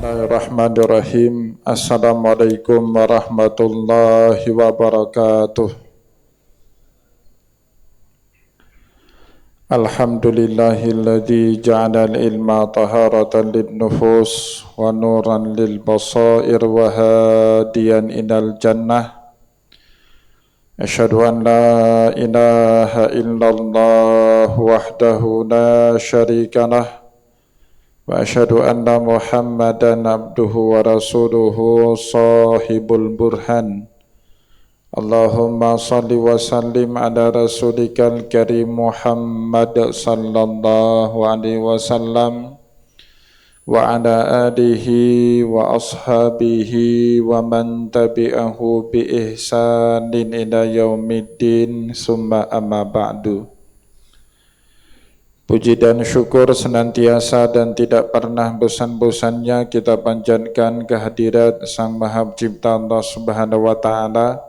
Bismillahirrahmanirrahim. Assalamualaikum warahmatullahi wabarakatuh. Alhamdulillahilladzi ja'ala al-ilma taharatan lin-nufus wa nuran lil-basair wa hadiyan ilal jannah. Asyhadu an la ilaha illallah wahdahu la syarikalah wa asyhadu anna Muhammadan abduhu wa rasuluhu sahibul burhan. Allahumma salli wa sallim ala rasulikal karim Muhammad sallallahu alaihi wasallam wa ala alihi wa ashabihi wa man tabi'ahu bi ihsanin ila yaumiddin summa amma ba'du. Puji dan syukur senantiasa dan tidak pernah bosan-bosannya kita panjatkan kehadirat Sang Maha Pencipta Allah Subhanahu wa taala,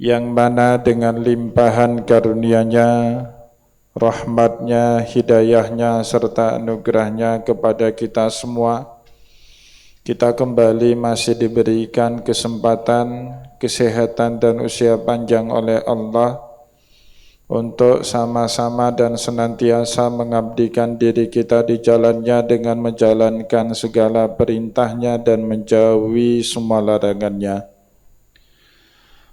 yang mana dengan limpahan karunia-Nya, rahmat-Nya, hidayah-Nya serta anugerah-Nya kepada kita semua, kita kembali masih diberikan kesempatan, kesehatan dan usia panjang oleh Allah untuk sama-sama dan senantiasa mengabdikan diri kita di jalannya dengan menjalankan segala perintahnya dan menjauhi semua larangannya.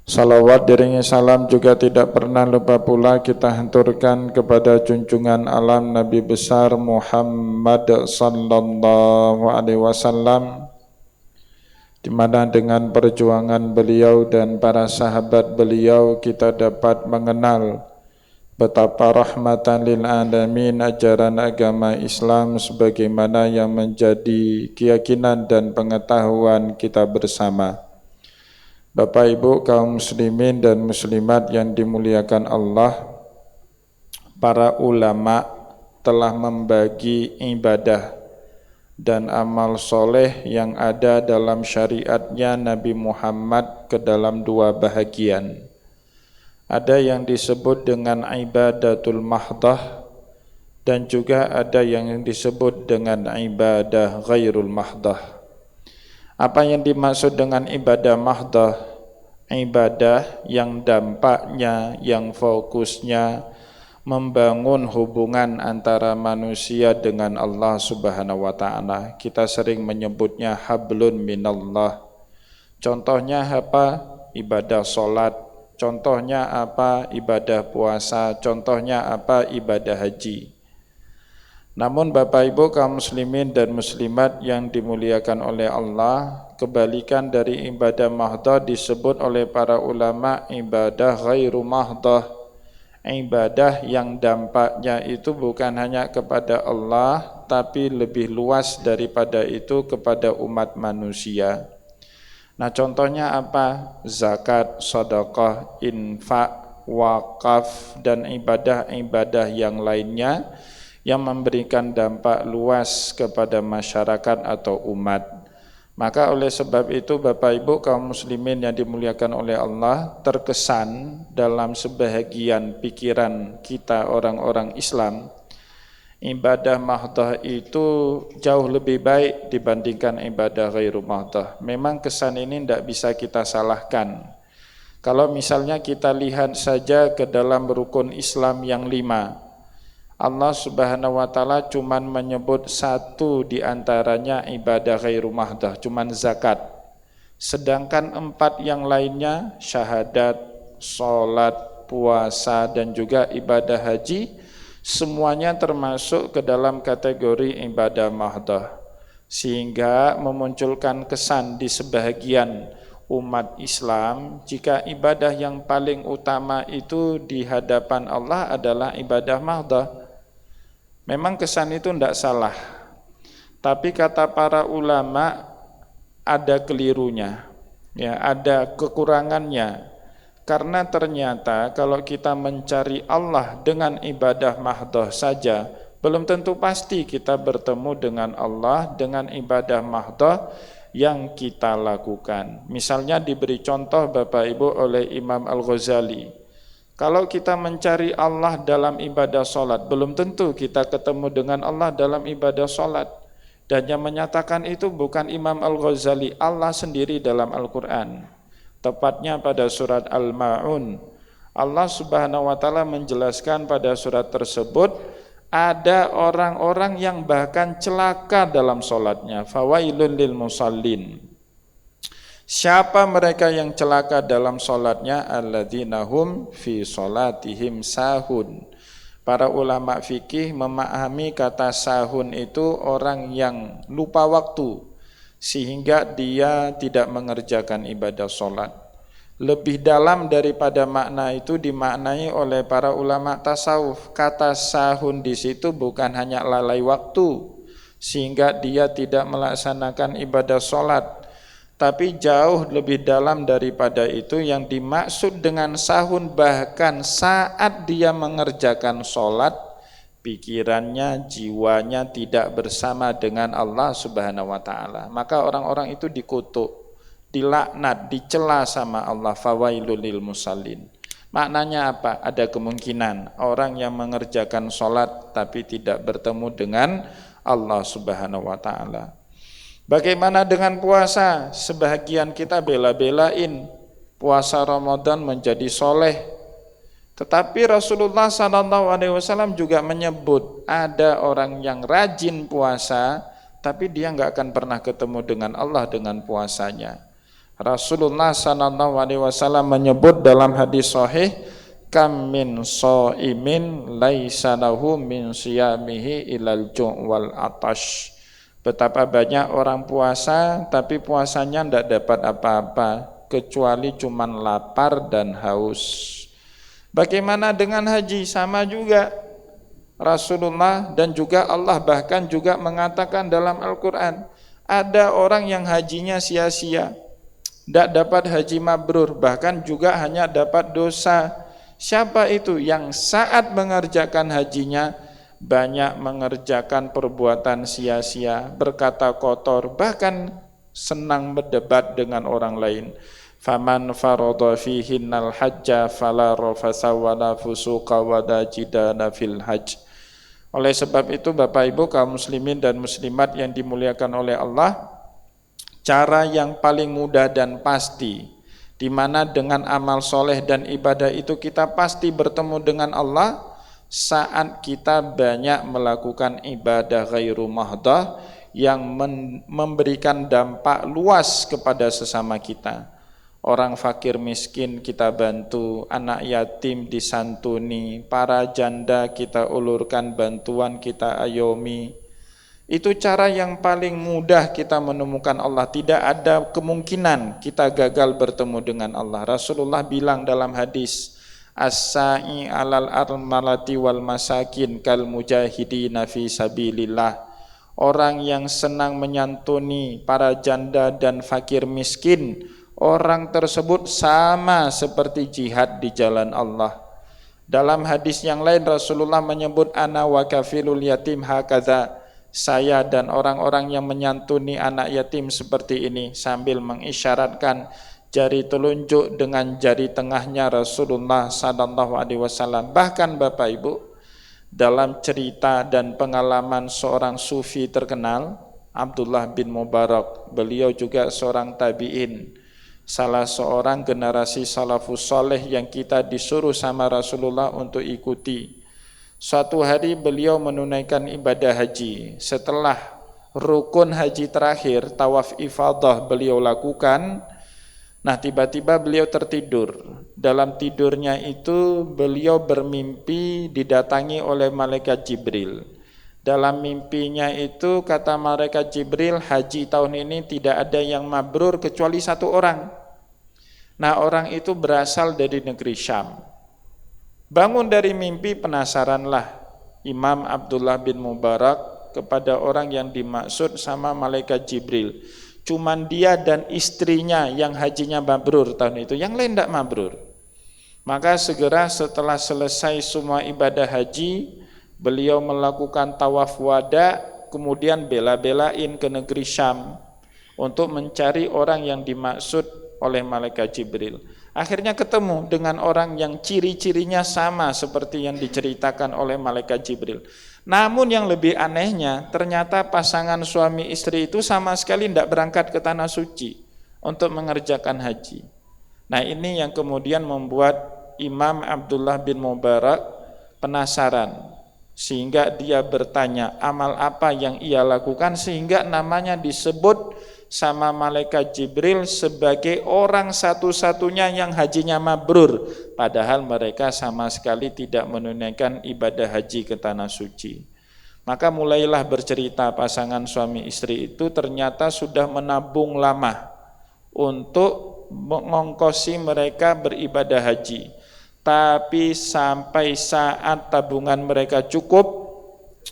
Salawat diringi salam juga tidak pernah lupa pula kita hanturkan kepada junjungan alam Nabi besar Muhammad sallallahu alaihi wasallam, di mana dengan perjuangan beliau dan para sahabat beliau kita dapat mengenal betapa rahmatan lil alamin ajaran agama Islam sebagaimana yang menjadi keyakinan dan pengetahuan kita bersama. Bapak Ibu kaum muslimin dan muslimat yang dimuliakan Allah, para ulama telah membagi ibadah dan amal soleh yang ada dalam syariatnya Nabi Muhammad ke dalam dua bahagian. Ada yang disebut dengan ibadatul mahdah dan juga ada yang disebut dengan ibadah ghairul mahdah. Apa yang dimaksud dengan ibadah mahdah? Ibadah yang dampaknya, yang fokusnya membangun hubungan antara manusia dengan Allah Subhanahu wa taala. Kita sering menyebutnya hablun minallah. Contohnya apa? Ibadah salat. Contohnya apa? Ibadah puasa. Contohnya apa? Ibadah haji. Namun Bapak Ibu kaum muslimin dan muslimat yang dimuliakan oleh Allah, kebalikan dari ibadah mahdah disebut oleh para ulama ibadah ghairu mahdah. Ibadah yang dampaknya itu bukan hanya kepada Allah, tapi lebih luas daripada itu kepada umat manusia. Nah, contohnya apa? Zakat, sedekah, infak, wakaf, dan ibadah-ibadah yang lainnya yang memberikan dampak luas kepada masyarakat atau umat. Maka oleh sebab itu Bapak Ibu kaum muslimin yang dimuliakan oleh Allah, terkesan dalam sebahagian pikiran kita orang-orang Islam, ibadah mahdah itu jauh lebih baik dibandingkan ibadah ghairu mahdah. Memang kesan ini tidak bisa kita salahkan. Kalau misalnya kita lihat saja ke dalam rukun Islam yang 5, Allah Subhanahu wa taala cuman menyebut satu di antaranya ibadah ghairu mahdah, cuman zakat. Sedangkan 4 yang lainnya, syahadat, salat, puasa dan juga ibadah haji, semuanya termasuk ke dalam kategori ibadah mahdah, sehingga memunculkan kesan di sebahagian umat Islam jika ibadah yang paling utama itu di hadapan Allah adalah ibadah mahdah. Memang kesan itu tidak salah, tapi kata para ulama ada kelirunya, ya, ada kekurangannya. Karena ternyata kalau kita mencari Allah dengan ibadah mahdah saja, belum tentu pasti kita bertemu dengan Allah dengan ibadah mahdah yang kita lakukan. Misalnya diberi contoh Bapak Ibu oleh Imam Al-Ghazali. Kalau kita mencari Allah dalam ibadah sholat, belum tentu kita ketemu dengan Allah dalam ibadah sholat. Dan yang menyatakan itu bukan Imam Al-Ghazali, Allah sendiri dalam Al-Quran. Tepatnya pada surat Al-Ma'un. Allah Subhanahu wa Ta'ala menjelaskan pada surat tersebut, ada orang-orang yang bahkan celaka dalam sholatnya. Fawailun lil musallin. Siapa mereka yang celaka dalam sholatnya? Alladzina hum fi sholatihim sahun. Para ulama fikih memahami kata sahun itu orang yang lupa waktu sehingga dia tidak mengerjakan ibadah sholat. Lebih dalam daripada makna itu dimaknai oleh para ulama tasawuf. Kata sahun di situ bukan hanya lalai waktu sehingga dia tidak melaksanakan ibadah sholat, tapi jauh lebih dalam daripada itu. Yang dimaksud dengan sahun bahkan saat dia mengerjakan sholat, pikirannya, jiwanya tidak bersama dengan Allah Subhanahu wa Ta'ala. Maka orang-orang itu dikutuk, dilaknat, dicela sama Allah. Fawailul lil musallin. Maknanya apa? Ada kemungkinan orang yang mengerjakan sholat tapi tidak bertemu dengan Allah Subhanahu wa Ta'ala. Bagaimana dengan puasa? Sebahagian kita bela-belain puasa Ramadan menjadi soleh. Tetapi Rasulullah SAW juga menyebut ada orang yang rajin puasa, tapi dia nggak akan pernah ketemu dengan Allah dengan puasanya. Rasulullah SAW menyebut dalam hadis sahih, kam min shaimin laisa lahu min siyamihi ilal ju' wal atash. Betapa banyak orang puasa tapi puasanya tidak dapat apa-apa kecuali cuman lapar dan haus. Bagaimana dengan haji? Sama juga. Rasulullah dan juga Allah bahkan juga mengatakan dalam Al-Quran, ada orang yang hajinya sia-sia, tidak dapat haji mabrur, bahkan juga hanya dapat dosa. Siapa itu? Yang saat mengerjakan hajinya banyak mengerjakan perbuatan sia-sia, berkata kotor, bahkan senang berdebat dengan orang lain. Faman farada fihinnal hajja fala rafasa wala fusuqa wala jidala fil hajj. Oleh sebab itu Bapak Ibu kaum muslimin dan muslimat yang dimuliakan oleh Allah, cara yang paling mudah dan pasti di mana dengan amal soleh dan ibadah itu kita pasti bertemu dengan Allah, saat kita banyak melakukan ibadah ghairu mahdah yang memberikan dampak luas kepada sesama kita. Orang fakir miskin kita bantu, anak yatim disantuni, para janda kita ulurkan bantuan, kita ayomi. Itu cara yang paling mudah kita menemukan Allah. Tidak ada kemungkinan kita gagal bertemu dengan Allah. Rasulullah bilang dalam hadis, as-sa'i alal armalati wal masakin kal mujahidina fi sabilillah. Orang yang senang menyantuni para janda dan fakir miskin, orang tersebut sama seperti jihad di jalan Allah. Dalam hadis yang lain Rasulullah menyebut ana wa kafilul yatim hakadha, saya dan orang-orang yang menyantuni anak yatim seperti ini, sambil mengisyaratkan jari telunjuk dengan jari tengahnya Rasulullah SAW. Bahkan Bapak Ibu, dalam cerita dan pengalaman seorang sufi terkenal, Abdullah bin Mubarak, beliau juga seorang tabi'in, salah seorang generasi salafus soleh yang kita disuruh sama Rasulullah untuk ikuti. Suatu hari beliau menunaikan ibadah haji. Setelah rukun haji terakhir, tawaf ifadah beliau lakukan. Nah, tiba-tiba beliau tertidur. Dalam tidurnya itu beliau bermimpi didatangi oleh malaikat Jibril. Dalam mimpinya itu kata malaikat Jibril, haji tahun ini tidak ada yang mabrur kecuali satu orang. Nah, orang itu berasal dari negeri Syam. Bangun dari mimpi, penasaranlah Imam Abdullah bin Mubarak kepada orang yang dimaksud sama malaikat Jibril. Cuman dia dan istrinya yang hajinya mabrur tahun itu, yang lain tidak mabrur. Maka segera setelah selesai semua ibadah haji, beliau melakukan tawaf wada, kemudian bela-belain ke negeri Syam untuk mencari orang yang dimaksud oleh malaikat Jibril. Akhirnya ketemu dengan orang yang ciri-cirinya sama seperti yang diceritakan oleh malaikat Jibril. Namun yang lebih anehnya, ternyata pasangan suami istri itu sama sekali tidak berangkat ke tanah suci untuk mengerjakan haji. Nah, ini yang kemudian membuat Imam Abdullah bin Mubarak penasaran, sehingga dia bertanya amal apa yang ia lakukan sehingga namanya disebut sama malaikat Jibril sebagai orang satu-satunya yang hajinya mabrur, padahal mereka sama sekali tidak menunaikan ibadah haji ke tanah suci. Maka mulailah bercerita pasangan suami istri itu ternyata sudah menabung lama untuk mengongkosi mereka beribadah haji, tapi sampai saat tabungan mereka cukup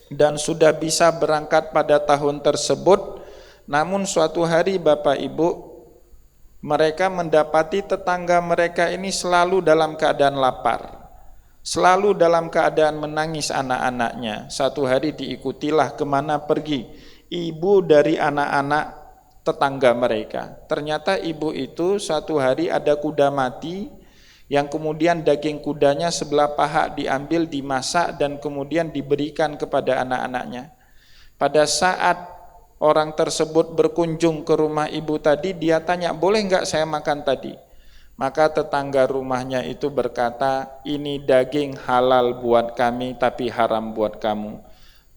dan sudah bisa berangkat pada tahun tersebut, namun suatu hari Bapak Ibu, mereka mendapati tetangga mereka ini selalu dalam keadaan lapar, selalu dalam keadaan menangis anak-anaknya. Satu hari diikutilah kemana pergi ibu dari anak-anak tetangga mereka. Ternyata ibu itu suatu hari ada kuda mati, yang kemudian daging kudanya sebelah paha diambil, dimasak dan kemudian diberikan kepada anak-anaknya. Pada saat orang tersebut berkunjung ke rumah ibu tadi, dia tanya, boleh enggak saya makan tadi? Maka tetangga rumahnya itu berkata, ini daging halal buat kami tapi haram buat kamu.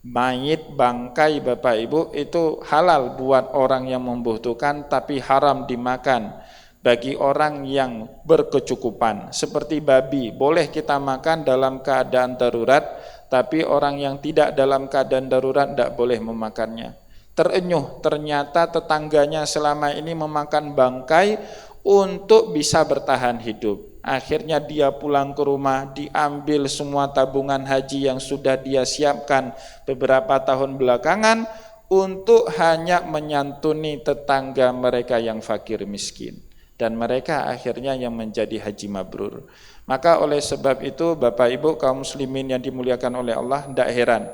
Mayit bangkai Bapak Ibu itu halal buat orang yang membutuhkan tapi haram dimakan bagi orang yang berkecukupan. Seperti babi, boleh kita makan dalam keadaan darurat, tapi orang yang tidak dalam keadaan darurat tidak boleh memakannya. Terenyuh, ternyata tetangganya selama ini memakan bangkai untuk bisa bertahan hidup. Akhirnya dia pulang ke rumah, diambil semua tabungan haji yang sudah dia siapkan beberapa tahun belakangan untuk hanya menyantuni tetangga mereka yang fakir miskin. Dan mereka akhirnya yang menjadi haji mabrur. Maka oleh sebab itu Bapak Ibu kaum muslimin yang dimuliakan oleh Allah, tidak heran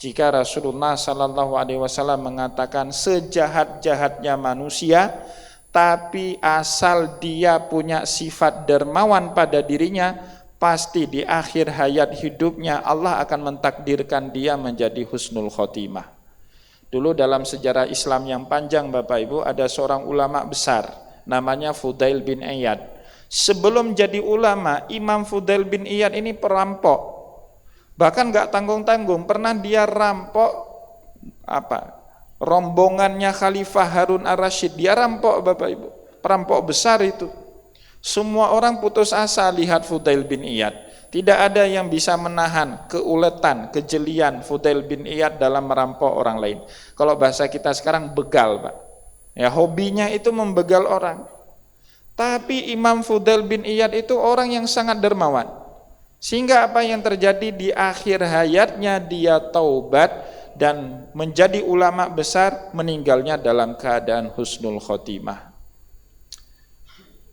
jika Rasulullah SAW mengatakan sejahat-jahatnya manusia, tapi asal dia punya sifat dermawan pada dirinya, pasti di akhir hayat hidupnya Allah akan mentakdirkan dia menjadi husnul khotimah. Dulu dalam sejarah Islam yang panjang Bapak Ibu, ada seorang ulama besar namanya Fudail bin Iyad. Sebelum jadi ulama, Imam Fudail bin Iyad ini perampok. Bahkan gak tanggung-tanggung, pernah dia rampok rombongannya Khalifah Harun ar-Rasyid. Dia rampok Bapak Ibu, perampok besar itu. Semua orang putus asa lihat Fudail bin Iyad. Tidak ada yang bisa menahan keuletan, kejelian Fudail bin Iyad dalam merampok orang lain. Kalau bahasa kita sekarang begal Pak. Ya, hobinya itu membegal orang. Tapi Imam Fudail bin Iyad itu orang yang sangat dermawan. Sehingga apa yang terjadi di akhir hayatnya, dia taubat dan menjadi ulama besar, meninggalnya dalam keadaan husnul khotimah.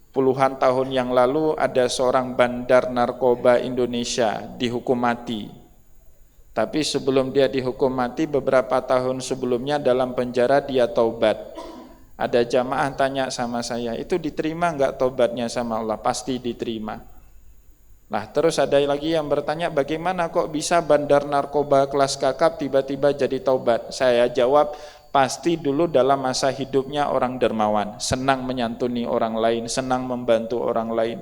Puluhan tahun yang lalu ada seorang bandar narkoba Indonesia dihukum mati. Tapi sebelum dia dihukum mati, beberapa tahun sebelumnya dalam penjara dia taubat. Ada jamaah tanya sama saya, itu diterima enggak taubatnya sama Allah? Pasti diterima. Nah, terus ada lagi yang bertanya, bagaimana kok bisa bandar narkoba kelas kakap tiba-tiba jadi taubat? Saya jawab, pasti dulu dalam masa hidupnya orang dermawan, senang menyantuni orang lain, senang membantu orang lain.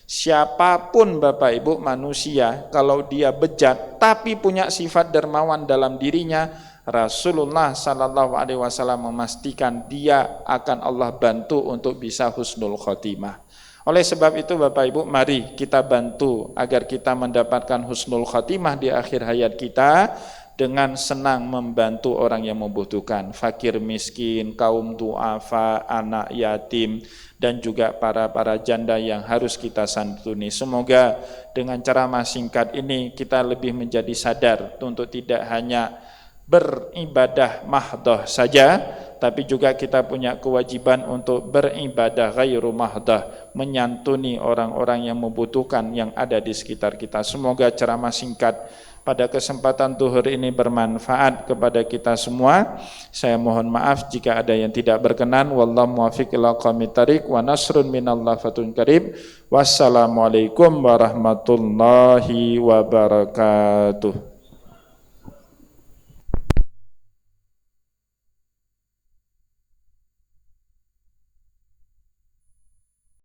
Siapapun Bapak Ibu manusia, kalau dia bejat tapi punya sifat dermawan dalam dirinya, Rasulullah SAW memastikan dia akan Allah bantu untuk bisa husnul khotimah. Oleh sebab itu Bapak Ibu, mari kita bantu agar kita mendapatkan husnul khatimah di akhir hayat kita dengan senang membantu orang yang membutuhkan, fakir miskin, kaum du'afa, anak yatim, dan juga para janda yang harus kita santuni. Semoga dengan ceramah singkat ini kita lebih menjadi sadar untuk tidak hanya beribadah mahdoh saja, tapi juga kita punya kewajiban untuk beribadah ghairu mahdoh, menyantuni orang-orang yang membutuhkan yang ada di sekitar kita. Semoga ceramah singkat pada kesempatan zuhur ini bermanfaat kepada kita semua. Saya mohon maaf jika ada yang tidak berkenan. Wallahu muwaffiq ila aqwamit thariq wa nasrun minallah fatun qarib. Wassalamualaikum warahmatullahi wabarakatuh.